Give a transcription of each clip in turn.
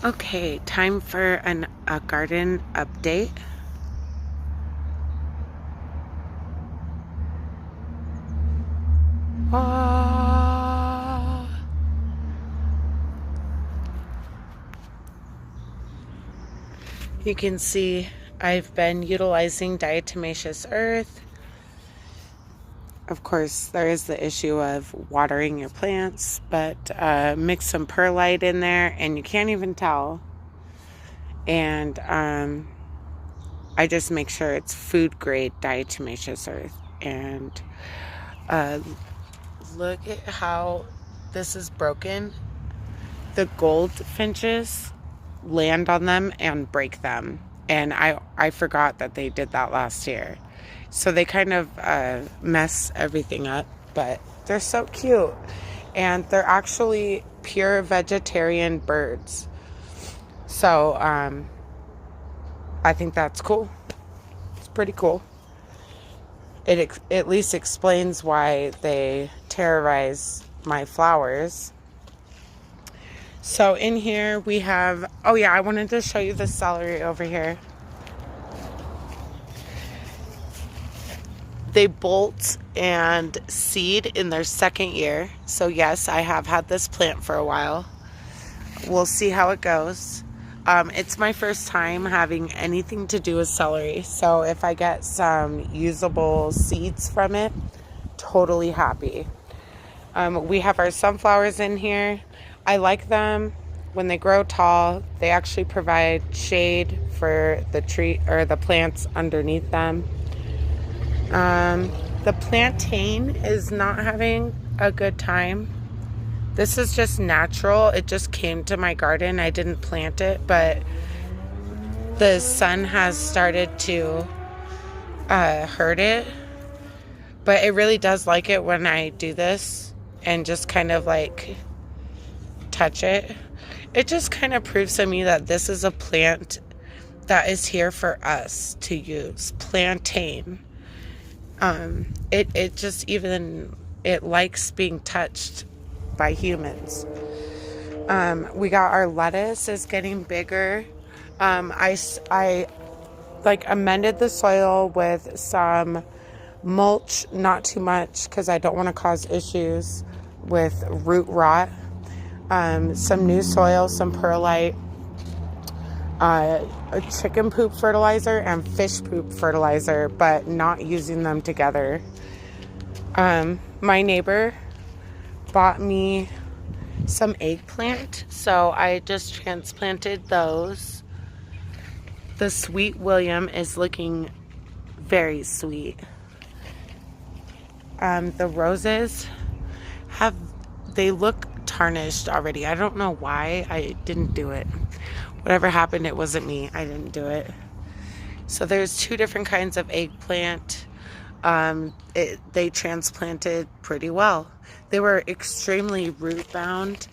Okay, time for a garden update. Ah. You can see I've been utilizing diatomaceous earth. Of course, there is the issue of watering your plants, but mix some perlite in there and you can't even tell. And I just make sure it's food grade diatomaceous earth. And look at how this is broken. The goldfinches land on them and break them. And I forgot that they did that last year. So they kind of mess everything up, but they're so cute. And they're actually pure vegetarian birds. So I think that's cool. It's pretty cool. It at least explains why they terrorize my flowers. So in here we have, oh yeah, I wanted to show you the celery over here. They bolt and seed in their second year. So yes, I have had this plant for a while. We'll see how it goes. It's my first time having anything to do with celery. So if I get some usable seeds from it, totally happy. We have our sunflowers in here. I like them when they grow tall. They actually provide shade for the tree or the plants underneath them. The plantain is not having a good time. This is just natural. It just came to my garden. I didn't plant it, but the sun has started to hurt it. But it really does like it when I do this and just kind of like touch it. It just kind of proves to me that this is a plant that is here for us to use. Plantain. It just even, it likes being touched by humans. We got our lettuce is getting bigger. I like amended the soil with some mulch, not too much because I don't want to cause issues with root rot. Some new soil, some perlite, a chicken poop fertilizer and fish poop fertilizer, but not using them together. My neighbor bought me some eggplant, so I just transplanted those. The Sweet William is looking very sweet. The roses they look tarnished already. I don't know why. I didn't do it. Whatever happened, it wasn't me. I didn't do it. So there's two different kinds of eggplant. They transplanted pretty well. They were extremely root bound.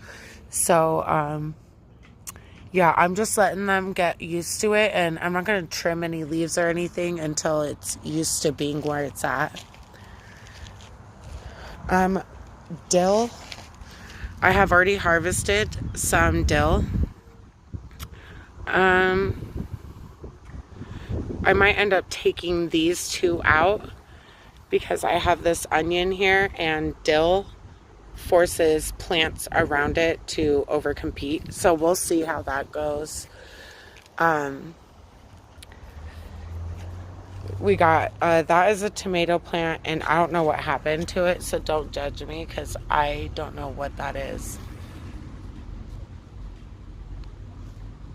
So, yeah, I'm just letting them get used to it. And I'm not going to trim any leaves or anything until it's used to being where it's at. Dill. I have already harvested some dill. I might end up taking these two out because I have this onion here and dill forces plants around it to overcompete. So we'll see how that goes. We got, that is a tomato plant and I don't know what happened to it. So don't judge me because I don't know what that is.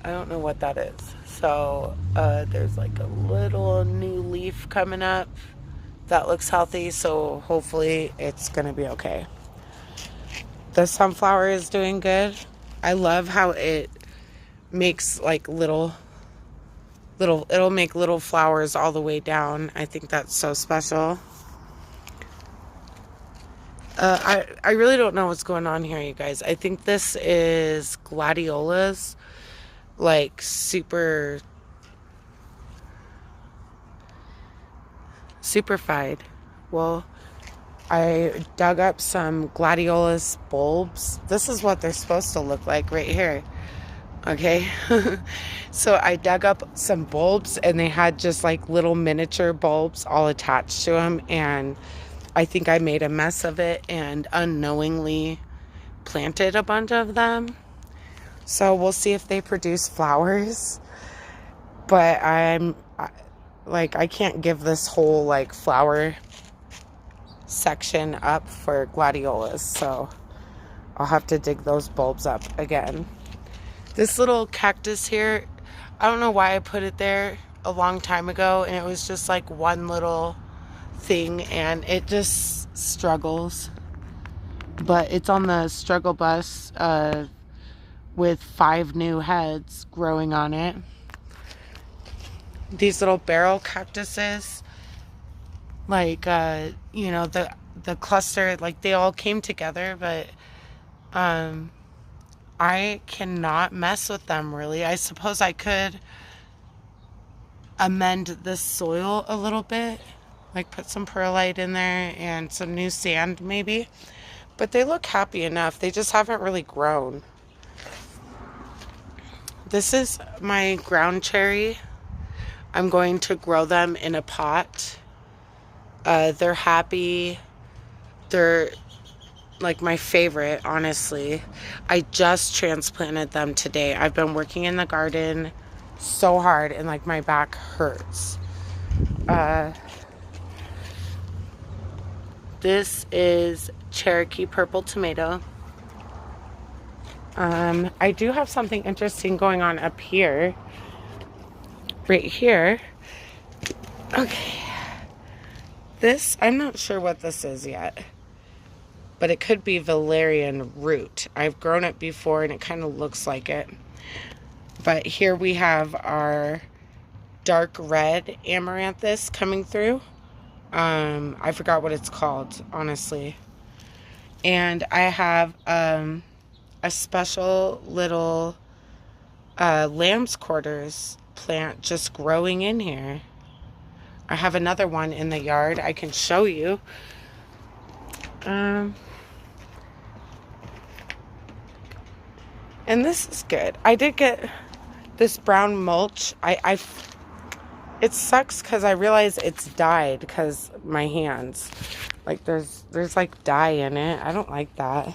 I don't know what that is. So there's like a little new leaf coming up that looks healthy. So hopefully it's going to be okay. The sunflower is doing good. I love how it makes like it'll make little flowers all the way down. I think that's so special. I really don't know what's going on here, you guys. I think this is gladiolas. Like superfied. Well, I dug up some gladiolus bulbs. This is what they're supposed to look like right here. Okay. So I dug up some bulbs and they had just like little miniature bulbs all attached to them, and I think I made a mess of it and unknowingly planted a bunch of them. So we'll see if they produce flowers. But I can't give this whole like flower section up for gladiolas, so I'll have to dig those bulbs up again. This little cactus here, I don't know why I put it there a long time ago, and it was just like one little thing, and it just struggles. But it's on the struggle bus with 5 new heads growing on it. These little barrel cactuses, like the cluster, like they all came together, but I cannot mess with them really. I suppose I could amend the soil a little bit, like put some perlite in there and some new sand maybe, but they look happy enough. They just haven't really grown. This is my ground cherry. I'm going to grow them in a pot. They're happy. They're like my favorite, honestly. I just transplanted them today. I've been working in the garden so hard and like my back hurts. This is Cherokee purple tomato. I do have something interesting going on up here. Right here. Okay. This, I'm not sure what this is yet, but it could be valerian root. I've grown it before and it kind of looks like it. But here we have our dark red amaranthus coming through. I forgot what it's called, honestly. And I have a special little lamb's quarters plant just growing in here. I have another one in the yard I can show you. And this is good. I did get this brown mulch. It sucks because I realize it's dyed because my hands, like there's like dye in it. I don't like that.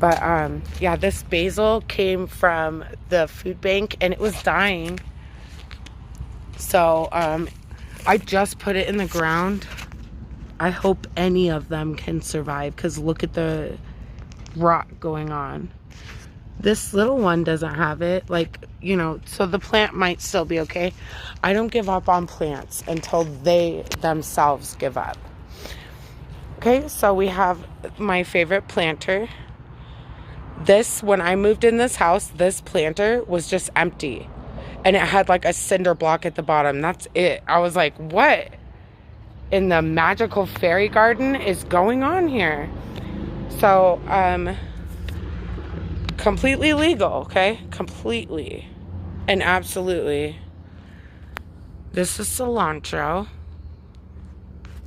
But yeah, this basil came from the food bank and it was dying. So I just put it in the ground. I hope any of them can survive because look at the rot going on. This little one doesn't have it, like, you know, so the plant might still be okay. I don't give up on plants until they themselves give up. Okay, so we have my favorite planter. This, when I moved in this house, this planter was just empty. And it had like a cinder block at the bottom. That's it. I was like, what in the magical fairy garden is going on here? So, completely legal, okay? Completely and absolutely. This is cilantro.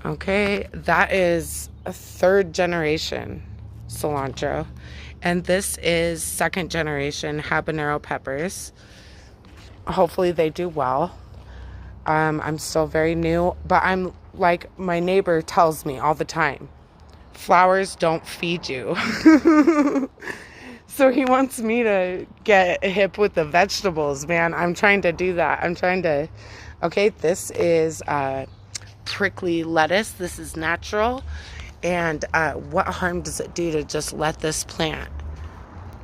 Okay, that is a 3rd generation cilantro. And this is 2nd generation habanero peppers. Hopefully they do well. I'm still very new, but I'm like my neighbor tells me all the time, flowers don't feed you. So he wants me to get hip with the vegetables, man. I'm trying to do that. Okay, this is prickly lettuce. This is natural. And what harm does it do to just let this plant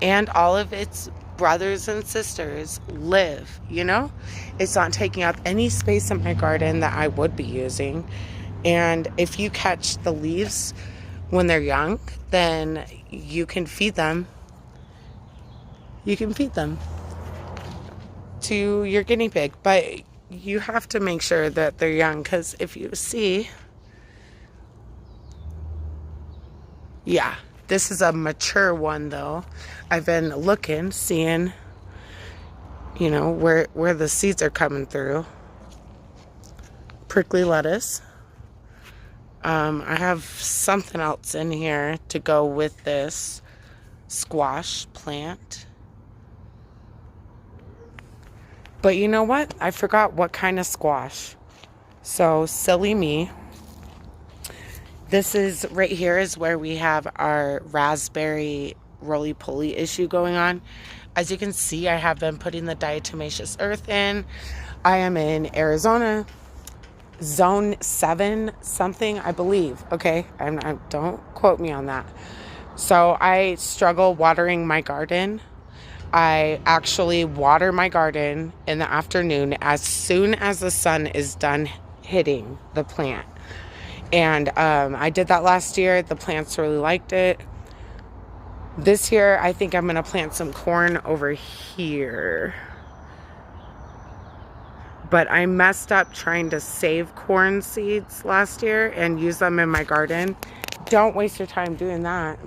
and all of its brothers and sisters live, you know? It's not taking up any space in my garden that I would be using. And if you catch the leaves when they're young, then you can feed them. You can feed them to your guinea pig, but you have to make sure that they're young, because if you see, yeah, this is a mature one though. I've been looking, seeing, you know, where the seeds are coming through. Prickly lettuce. I have something else in here to go with this squash plant. But you know what? I forgot what kind of squash. So silly me. This is right here is where we have our raspberry roly-poly issue going on. As you can see, I have been putting the diatomaceous earth in. I am in Arizona, zone 7 something, I believe. Okay, don't quote me on that. So I struggle watering my garden. I actually water my garden in the afternoon as soon as the sun is done hitting the plant. And I did that last year. The plants really liked it. This year, I think I'm going to plant some corn over here. But I messed up trying to save corn seeds last year and use them in my garden. Don't waste your time doing that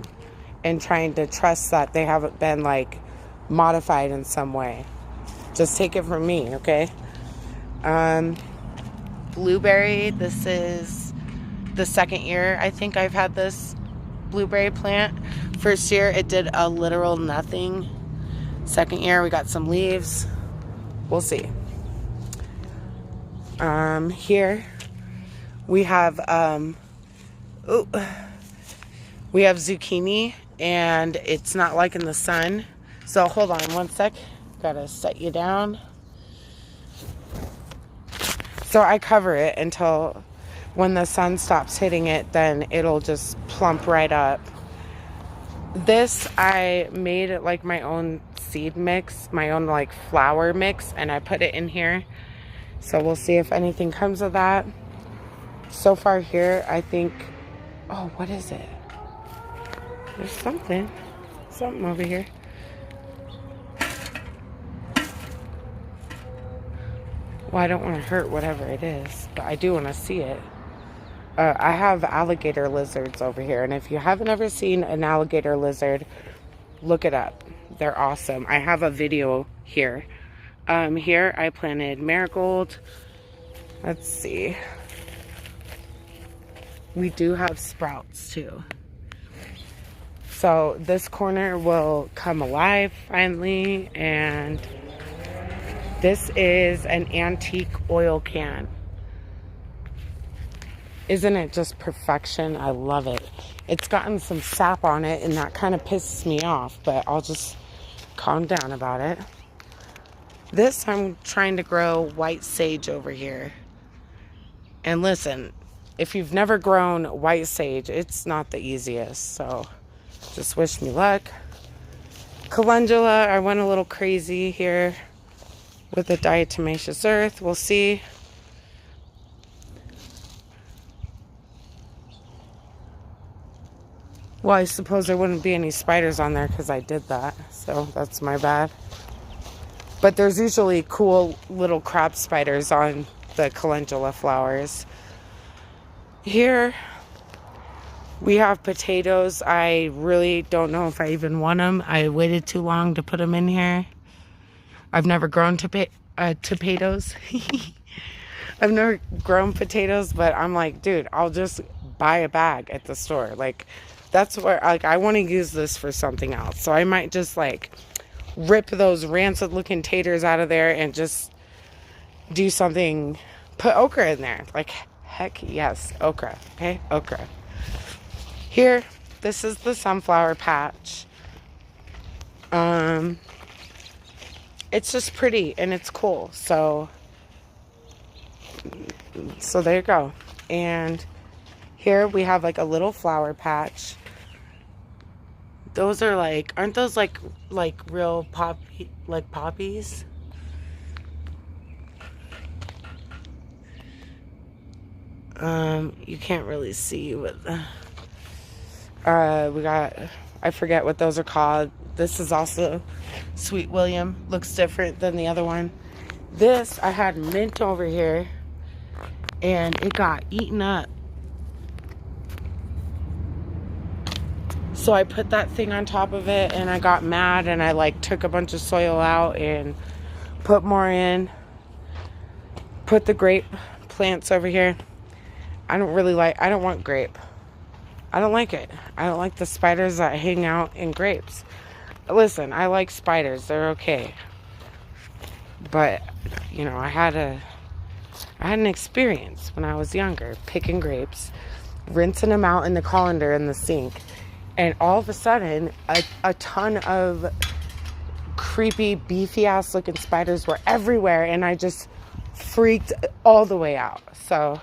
and trying to trust that they haven't been like modified in some way. Just take it from me, okay? Blueberry, this is the second year I think I've had this blueberry plant. First year it did a literal nothing. Second year we got some leaves. We'll see. Here we have zucchini, and it's not liking the sun. So hold on one sec. Gotta set you down. So I cover it until when the sun stops hitting it, then it'll just plump right up. This, I made it like my own seed mix, my own like flour mix, and I put it in here. So we'll see if anything comes of that. So far here, I think, oh, what is it? There's something over here. Well, I don't want to hurt whatever it is, but I do want to see it. I have alligator lizards over here, and if you haven't ever seen an alligator lizard, look it up. They're awesome. I have a video here. Here I planted marigold. Let's see. We do have sprouts too. So this corner will come alive finally, and this is an antique oil can. Isn't it just perfection? I love it. It's gotten some sap on it, and that kind of pisses me off, but I'll just calm down about it. This, I'm trying to grow white sage over here. And listen, if you've never grown white sage, it's not the easiest, so just wish me luck. Calendula, I went a little crazy here with the diatomaceous earth. We'll see. Well, I suppose there wouldn't be any spiders on there because I did that, so that's my bad. But there's usually cool little crab spiders on the calendula flowers. Here we have potatoes. I really don't know if I even want them. I waited too long to put them in here. I've never grown potatoes. I've never grown potatoes, but I'm like, dude, I'll just buy a bag at the store. Like, that's where, like, I want to use this for something else. So I might just, like, rip those rancid looking taters out of there and just do something, put okra in there. Like, heck yes, okra, okay, okra. Here, this is the sunflower patch. It's just pretty and it's cool. So there you go. And here we have like a little flower patch. Those are like, aren't those like real poppies? You can't really see what the, we got, I forget what those are called. This is also Sweet William. Looks different than the other one. This, I had mint over here and it got eaten up. So I put that thing on top of it and I got mad and I like took a bunch of soil out and put more in. Put the grape plants over here. I don't want grape. I don't like it. I don't like the spiders that hang out in grapes. Listen, I like spiders. They're okay. But you know, I had an experience when I was younger, picking grapes, rinsing them out in the colander in the sink, and all of a sudden, a ton of creepy, beefy ass looking spiders were everywhere, and I just freaked all the way out. So,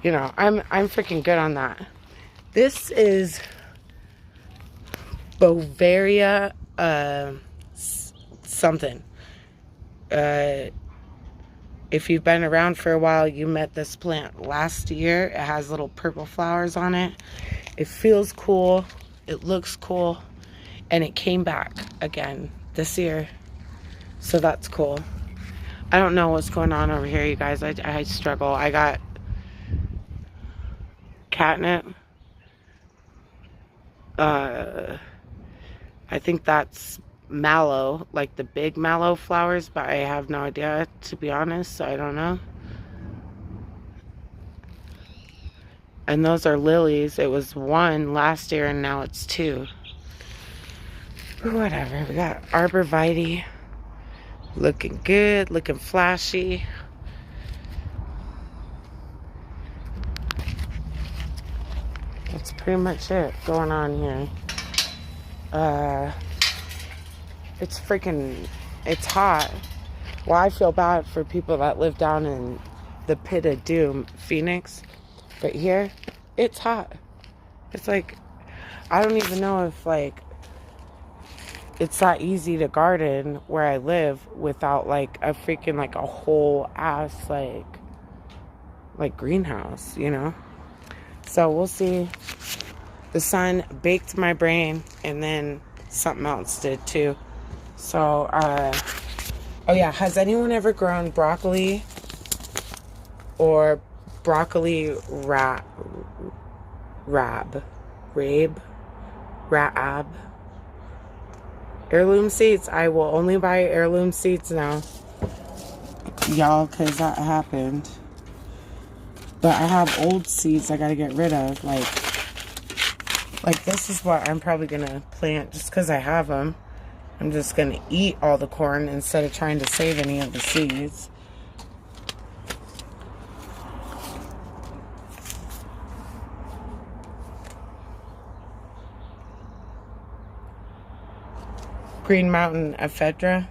you know, I'm freaking good on that. This is Beauveria something. If you've been around for a while, you met this plant last year. It has little purple flowers on it. It feels cool. It looks cool. And it came back again this year. So that's cool. I don't know what's going on over here, you guys. I struggle. I got catnip. I think that's mallow, like the big mallow flowers, but I have no idea, to be honest, so I don't know. And those are lilies. It was 1 last year and now it's 2. Whatever. We got arborvitae. Looking good, looking flashy. That's pretty much it going on here. It's hot. Well, I feel bad for people that live down in the pit of doom, Phoenix. But here, it's hot. It's like, I don't even know if, like, it's that easy to garden where I live without, like, a freaking, like, a whole ass, like greenhouse, you know? So we'll see. The sun baked my brain, and then something else did too. So, oh yeah, has anyone ever grown broccoli or broccoli rabe? Heirloom seeds. I will only buy heirloom seeds now, y'all, because that happened. But I have old seeds I gotta get rid of. Like this is what I'm probably gonna plant just because I have them. I'm just gonna eat all the corn instead of trying to save any of the seeds. Green Mountain ephedra.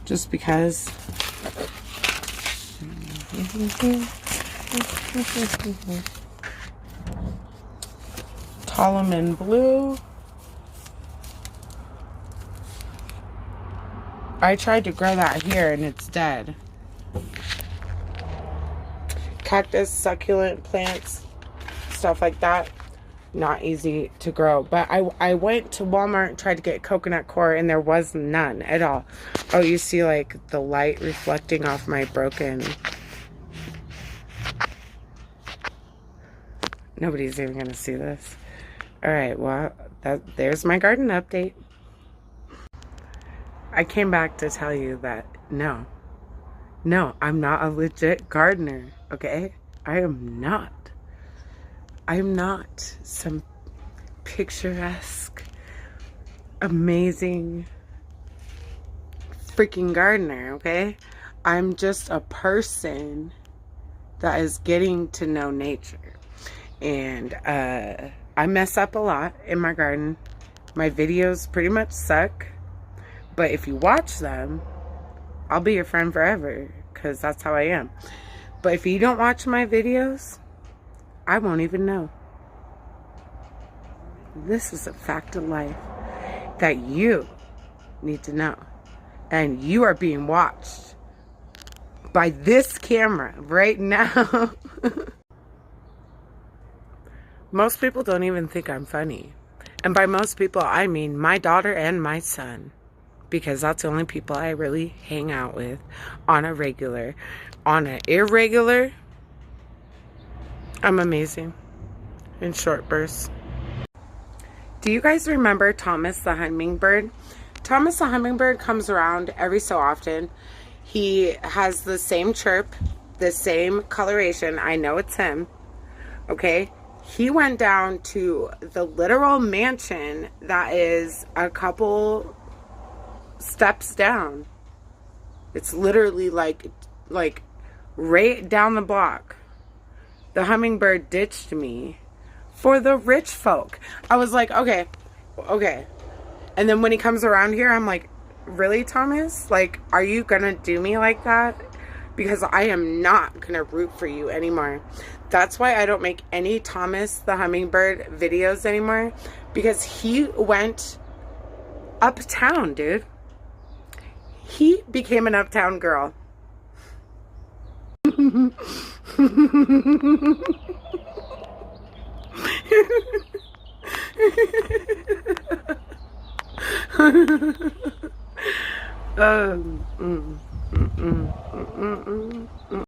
Just because. Toloman blue. I tried to grow that here and it's dead. Cactus, succulent plants, stuff like that. Not easy to grow. But I went to Walmart and tried to get coconut coir and there was none at all. Oh, you see like the light reflecting off my broken... Nobody's even going to see this. Alright, well, there's my garden update. I came back to tell you that no, I'm not a legit gardener, okay? I am not some picturesque, amazing, freaking gardener, okay? I'm just a person that is getting to know nature. And I mess up a lot in my garden. My videos pretty much suck. But if you watch them, I'll be your friend forever. Because that's how I am. But if you don't watch my videos, I won't even know. This is a fact of life that you need to know. And you are being watched by this camera right now. Most people don't even think I'm funny. And by most people, I mean my daughter and my son. Because that's the only people I really hang out with on a regular. On an irregular, I'm amazing. In short bursts. Do you guys remember Thomas the Hummingbird? Thomas the Hummingbird comes around every so often. He has the same chirp, the same coloration. I know it's him. Okay? He went down to the literal mansion that is a couple steps down. It's literally like right down the block. The hummingbird ditched me for the rich folk. I was like, okay. And then when he comes around here, I'm like, really, Thomas? Like, are you gonna do me like that? Because I am not gonna root for you anymore. That's why I don't make any Thomas the Hummingbird videos anymore. Because he went uptown, dude. He became an uptown girl.